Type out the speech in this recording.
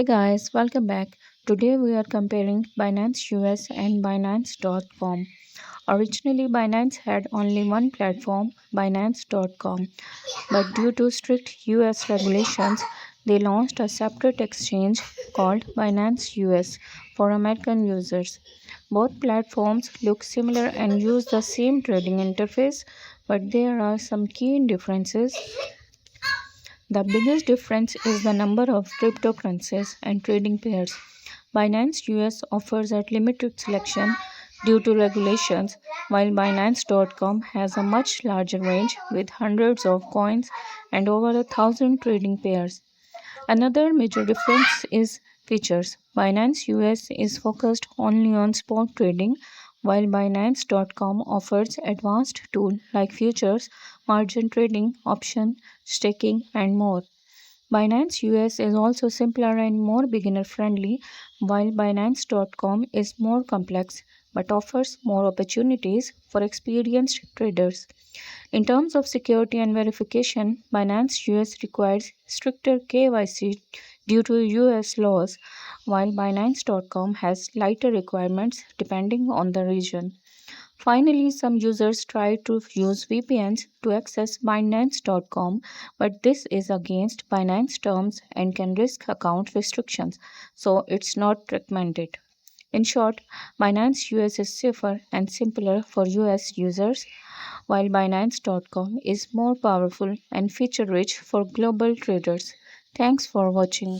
Hey guys, welcome back. Today we are comparing Binance US and Binance.com. Originally, Binance had only one platform, Binance.com, but due to strict US regulations, they launched a separate exchange called Binance US for American users. Both platforms look similar and use the same trading interface, but there are some key differences. The biggest difference is the number of cryptocurrencies and trading pairs. Binance US offers a limited selection due to regulations, while Binance.com has a much larger range with hundreds of coins and over 1,000 trading pairs. Another major difference is features. Binance US is focused only on spot trading, while Binance.com offers advanced tools like futures, margin trading, option, staking, and more. Binance US is also simpler and more beginner friendly, while Binance.com is more complex but offers more opportunities for experienced traders. In terms of security and verification, Binance US requires stricter KYC due to US laws, while Binance.com has lighter requirements depending on the region. Finally, some users try to use VPNs to access Binance.com, but this is against Binance terms and can risk account restrictions, so it's not recommended. In short, Binance US is safer and simpler for US users, while Binance.com is more powerful and feature rich for global traders. Thanks for watching.